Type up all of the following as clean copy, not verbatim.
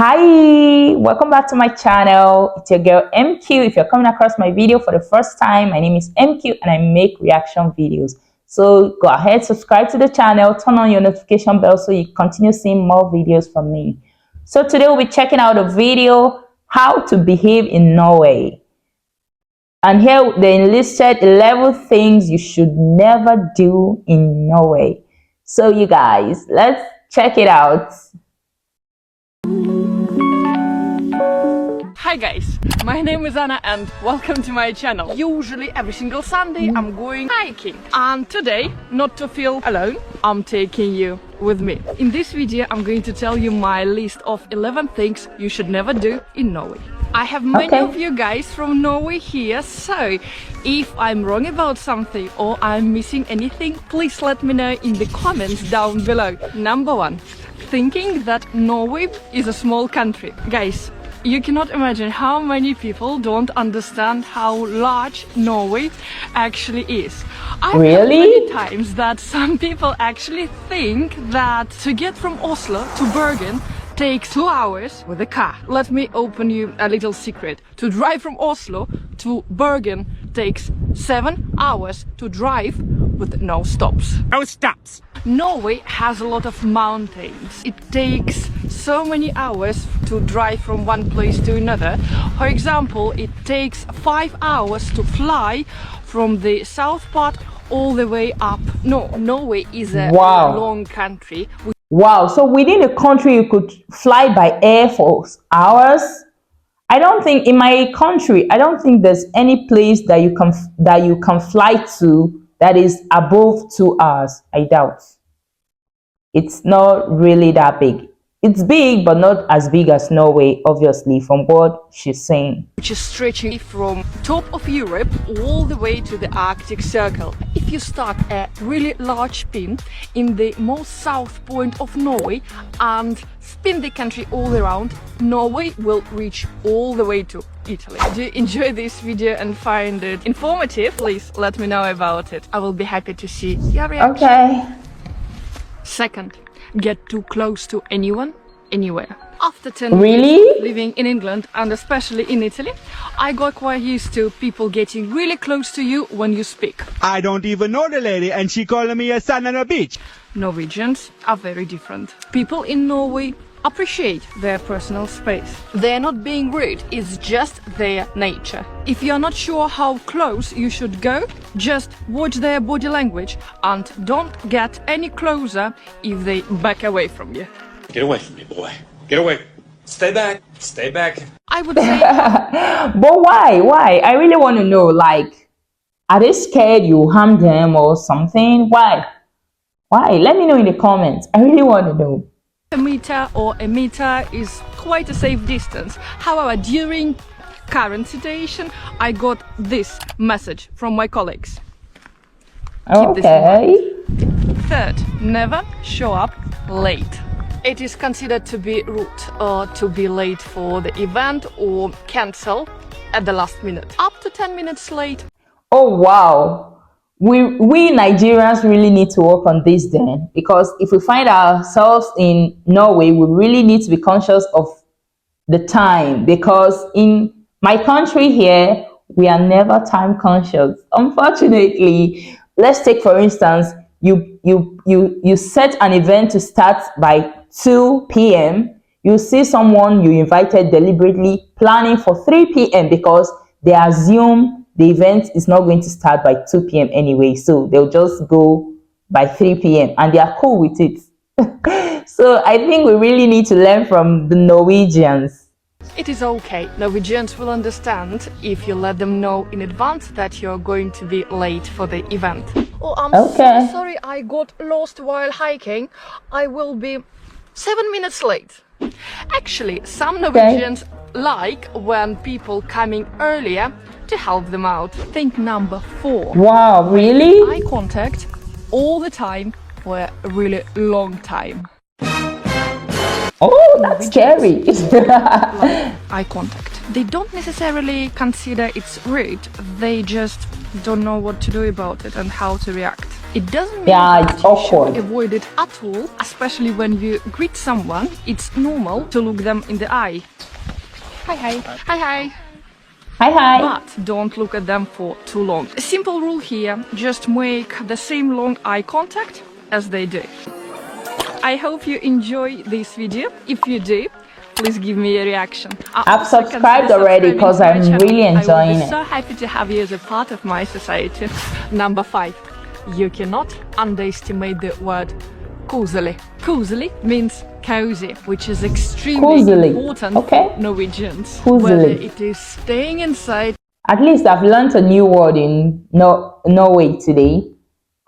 Hi, welcome back to my channel. It's your girl MQ. If you're coming across my video for the first time, my name is MQ and I make reaction videos. So go ahead, subscribe to the channel, turn on your notification bell so you continue seeing more videos from me. So today we'll be checking out a video, how to behave in Norway. And here they listed 11 things you should never do in Norway. So you guys, let's check it out. Hi guys, my name is Anna and welcome to my channel. Usually every single Sunday I'm going hiking, and today, not to feel alone, I'm taking you with me. In this video I'm going to tell you my list of 11 things you should never do in Norway. I have many of you guys from Norway here, so if I'm wrong about something or I'm missing anything, please let me know in the comments down below. Number 1. Thinking that Norway is a small country. Guys, you cannot imagine how many people don't understand how large Norway actually is. I've heard many times that some people actually think that to get from Oslo to Bergen takes 2 hours with a car. Let me open you a little secret. To drive from Oslo to Bergen takes 7 hours to drive with no stops. No stops! Norway has a lot of mountains. It takes so many hours to drive from one place to another. For example, it takes 5 hours to fly from the south part all the way up. No, Norway is a long country. Wow, so within the country you could fly by air for hours? I don't think in my country, I don't think there's any place that you can fly to that is above 2 hours. I doubt. It's not really that big. It's big, but not as big as Norway, obviously, from what she's saying. Which is stretching from top of Europe all the way to the Arctic Circle. If you start a really large spin in the most south point of Norway and spin the country all around, Norway will reach all the way to Italy. Do you enjoy this video and find it informative? Please let me know about it. I will be happy to see your reaction. Okay. Second, get too close to anyone, anywhere. After 10 years living in England and especially in Italy, I got quite used to people getting really close to you when you speak. I don't even know the lady and she calling me a son on a beach. Norwegians are very different. People in Norway appreciate their personal space. They're not being rude, it's just their nature. If you're not sure how close you should go, just watch their body language and don't get any closer if they back away from you. Get away from me, boy. Get away. Stay back. Stay back. I would say... But why? Why? I really want to know, like, are they scared you harm them or something? Why? Why? Let me know in the comments. I really want to know. A meter or a meter is quite a safe distance. However, during current situation, I got this message from my colleagues. Okay. Third, never show up late. It is considered to be rude or to be late for the event or cancel at the last minute. Up to 10 minutes late. Oh wow. We Nigerians really need to work on this then, because if we find ourselves in Norway, we really need to be conscious of the time, because in my country here, we are never time conscious. Unfortunately, let's take for instance, you set an event to start by 2 p.m. You see someone you invited deliberately planning for 3 p.m. because they assume the event is not going to start by 2 p.m. anyway, so they'll just go by 3 p.m. and they are cool with it. So I think we really need to learn from the Norwegians. It is okay. Norwegians will understand if you let them know in advance that you're going to be late for the event. Oh, I'm so sorry, I got lost while hiking. I will be 7 minutes late. Actually, some Norwegians like when people coming earlier to help them out. Think number 4. Wow, really? Eye contact all the time for a really long time. Oh, that's scary. Eye contact. They don't necessarily consider it's rude, they just don't know what to do about it and how to react. It doesn't mean Yeah, that it's you awkward. should avoid it at all, especially when you greet someone. It's normal to look them in the eye. Hi, hi. Hi, hi. Hi, hi. But don't look at them for too long. A simple rule here, just make the same long eye contact as they do. I hope you enjoy this video. If you do, please give me a reaction. I've subscribed already because I'm really enjoying I will be it. so happy to have you as a part of my society. Number 5. You cannot underestimate the word 𝐋𝐈𝐊𝐿𝐿. 𝐋𝐈𝐿𝐿 means cozy, which is extremely 𝐋𝐈𝐿𝐿, important okay. for Norwegians. 𝐋𝐈𝐿𝐿. Whether it is staying inside. At least I've learned a new word in Norway today.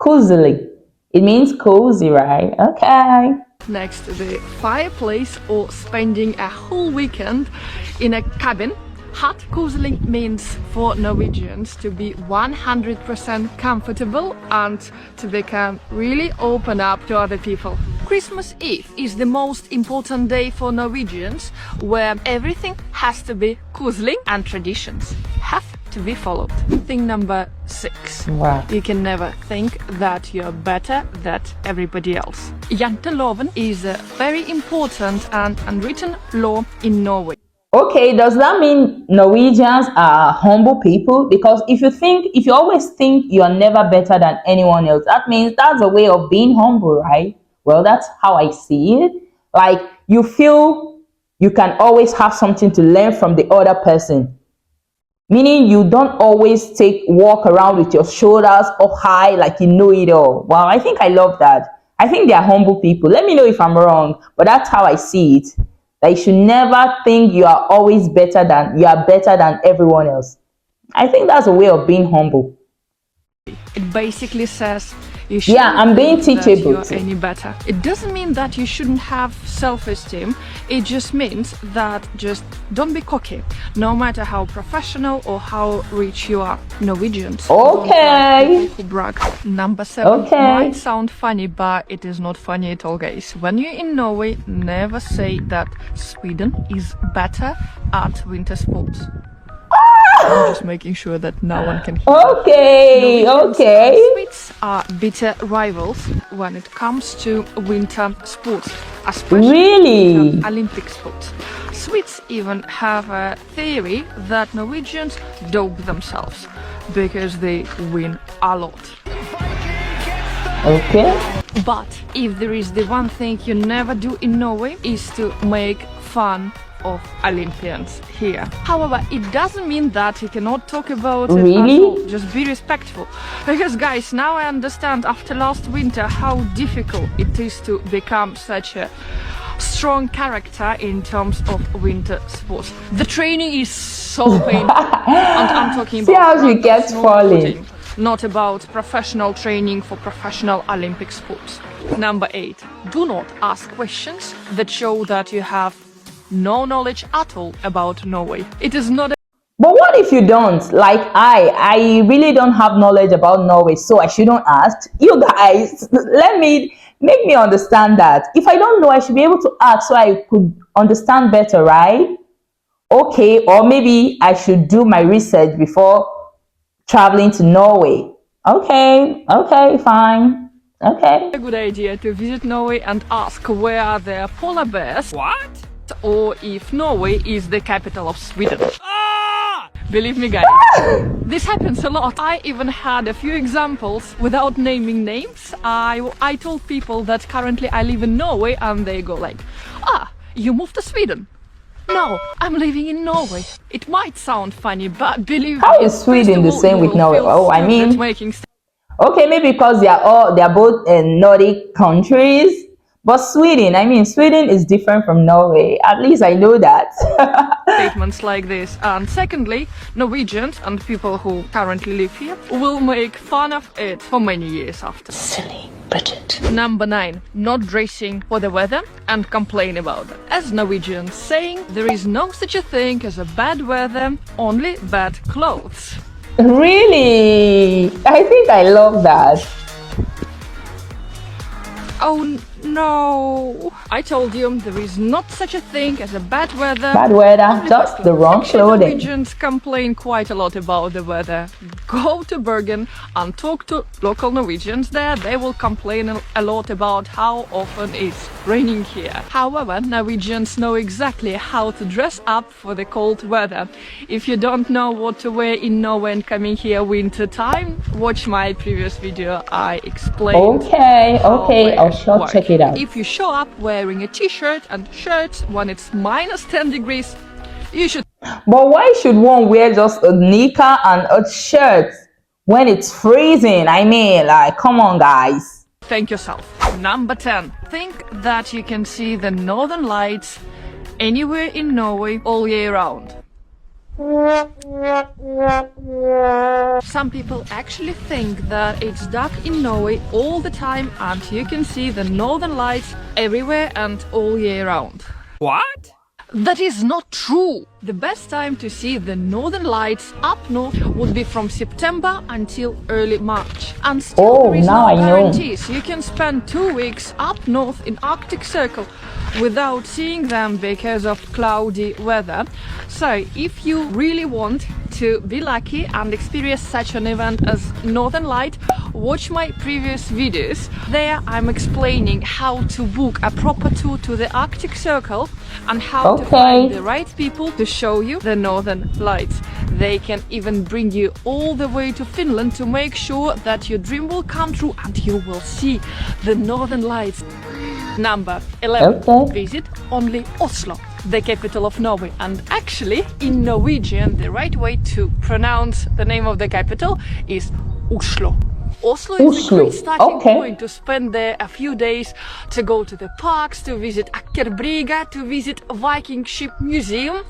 𝐋𝐈𝐿𝐿. It means cozy, right? Okay. Next to the fireplace or spending a whole weekend in a cabin. Hot 𝐋𝐈𝐿𝐿 means for Norwegians to be 100% comfortable and to become really open up to other people. Christmas Eve is the most important day for Norwegians, where everything has to be 𝐋𝐈𝐿𝐿 and traditions have to be followed. Thing number 6. Wow. You can never think that you're better than everybody else. Janteloven is a very important and unwritten law in Norway. Okay, does that mean Norwegians are humble people? Because if you always think you are never better than anyone else, that means that's a way of being humble, right? Well, that's how I see it. Like, you feel you can always have something to learn from the other person. Meaning you don't always walk around with your shoulders up high like you know it all. Wow, I think I love that. I think they are humble people. Let me know if I'm wrong, but that's how I see it. That you should never think you are better than everyone else. I think that's a way of being humble. It basically says you Yeah, I'm being think that teachable you're too. any better. It doesn't mean that you shouldn't have self-esteem. It just means that just don't be cocky, no matter how professional or how rich you are. Norwegians don't like people who brag. Number 7 might sound funny, but it is not funny at all, guys. When you're in Norway, never say that Sweden is better at winter sports. I'm just making sure that no one can hear. Okay, okay. Swedes are bitter rivals when it comes to winter sports, especially Really? winter Olympic sports. Swedes even have a theory that Norwegians dope themselves because they win a lot. Okay. But if there is the one thing you never do in Norway is to make fun of Olympians here. However, it doesn't mean that you cannot talk about it at all. Just be respectful. Because guys, now I understand after last winter how difficult it is to become such a strong character in terms of winter sports. The training is so painful. And I'm talking See about how she gets falling. not about professional training for professional Olympic sports. Number 8. Do not ask questions that show that you have no knowledge at all about Norway. It is not a But what if you don't? Like I really don't have knowledge about Norway, so I shouldn't ask. You guys, make me understand that. If I don't know, I should be able to ask so I could understand better, right? Okay, or maybe I should do my research before traveling to Norway. Okay, fine. Okay. a good idea to visit Norway and ask where are there polar bears. What? Or if Norway is the capital of Sweden. Believe me guys, this happens a lot. I even had a few examples without naming names. I told people that currently I live in Norway and they go like, you moved to Sweden? No, I'm living in Norway. It might sound funny, but believe me. How is Sweden the same with Norway? Oh, I mean, okay, maybe because they are both Nordic countries. But Sweden is different from Norway. At least I know that. Statements like this. And secondly, Norwegians and people who currently live here will make fun of it for many years after. Silly Bridget. Number 9. Not dressing for the weather and complain about it. As Norwegians saying, there is no such a thing as a bad weather, only bad clothes. Really? I think I love that. Oh no! I told you there is not such a thing as a bad weather. Bad weather, Only just bad the wrong Actually, clothing. Norwegians complain quite a lot about the weather. Go to Bergen and talk to local Norwegians there. They will complain a lot about how often it's raining here. However, Norwegians know exactly how to dress up for the cold weather. If you don't know what to wear in Norway and coming here winter time, watch my previous video. I explained. Okay, I'll sure work. check it out. If you show up wearing a t-shirt and shirts when it's minus 10 degrees, you should. But why should one wear just a knicker and a shirt when it's freezing? I mean, like, come on, guys. Thank yourself. Number 10. Think that you can see the northern lights anywhere in Norway all year round. Some people actually think that it's dark in Norway all the time and you can see the northern lights everywhere and all year round. What? That is not true. The best time to see the northern lights up north would be from September until early March. And still there is now I no know. guarantees. You can spend 2 weeks up north in Arctic Circle without seeing them because of cloudy weather. So if you really want to be lucky and experience such an event as Northern Light, watch my previous videos. There I'm explaining how to book a proper tour to the Arctic Circle and how to find the right people to show you the Northern Lights. They can even bring you all the way to Finland to make sure that your dream will come true and you will see the Northern Lights. Number 11. Visit only Oslo, the capital of Norway. And actually, in Norwegian, the right way to pronounce the name of the capital is Oslo. Oslo is a great starting point to spend there a few days, to go to the parks, to visit Aker Brygge, to visit Viking Ship Museum,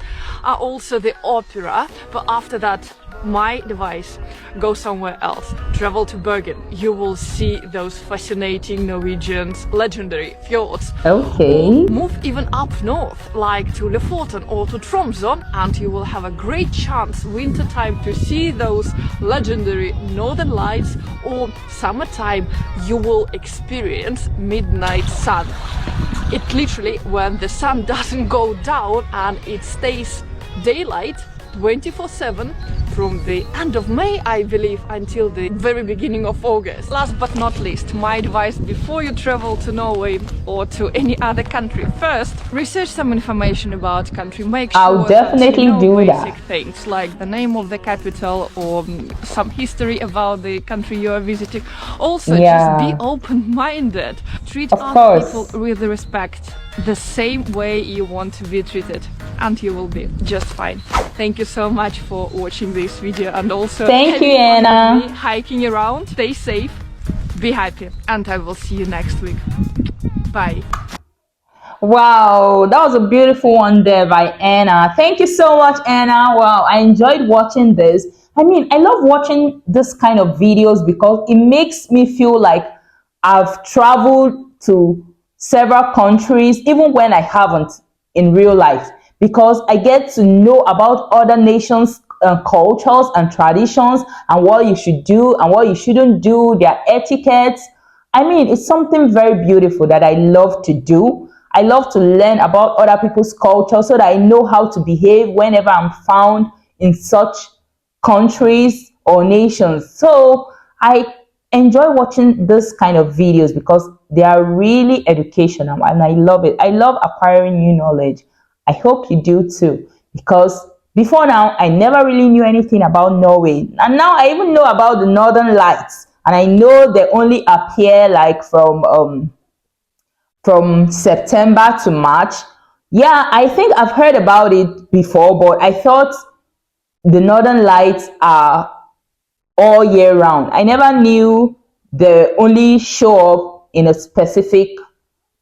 also the opera. But after that, my advice, go somewhere else. Travel to Bergen. You will see those fascinating Norwegian legendary fjords. Or move even up north, like to Lofoten or to Tromsø, and you will have a great chance wintertime to see those legendary northern lights, or summertime you will experience midnight sun. It literally when the sun doesn't go down and it stays daylight 24/7 from the end of May, I believe, until the very beginning of August. Last but not least, my advice before you travel to Norway or to any other country, first research some information about country. Make sure I'll definitely that you know do basic that. things like the name of the capital or some history about the country you are visiting. Also, just be open-minded. Treat other people with respect, the same way you want to be treated, and you will be just fine. Thank you so much for watching this video, and also thank you, Anna. Hiking around. Stay safe, be happy, and I will see you next week. Bye. Wow, that was a beautiful one there by Anna. Thank you so much, Anna. Wow, I enjoyed watching this. I mean, I love watching this kind of videos because it makes me feel like I've traveled to several countries, even when I haven't in real life, because I get to know about other nations' cultures and traditions, and what you should do and what you shouldn't do, their etiquettes. I mean, it's something very beautiful that I love to do. I love to learn about other people's culture so that I know how to behave whenever I'm found in such countries or nations. So I enjoy watching this kind of videos because they are really educational and I love it. I love acquiring new knowledge. I hope you do too, because before now I never really knew anything about Norway, and now I even know about the Northern Lights, and I know they only appear like from September to March. Yeah, I think I've heard about it before, but I thought the Northern Lights are all year round. I never knew they only show up in a specific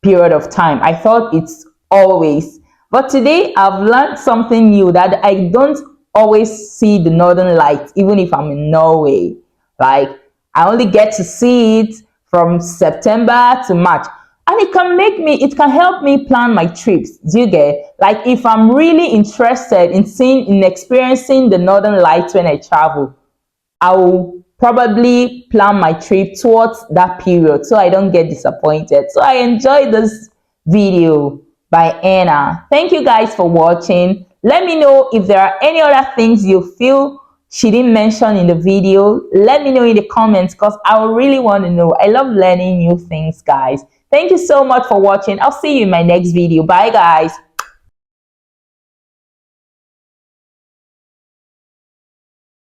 period of time. I thought it's always. But today I've learned something new, that I don't always see the Northern Lights even if I'm in Norway. Like, I only get to see it from September to March. And it can help me plan my trips. Do you get? Like, if I'm really interested in experiencing the Northern Lights when I travel, I will probably plan my trip towards that period so I don't get disappointed. So I enjoyed this video by Anna. Thank you guys for watching. Let me know if there are any other things you feel she didn't mention in the video. Let me know in the comments because I really want to know. I love learning new things, guys. Thank you so much for watching. I'll see you in my next video. Bye, guys.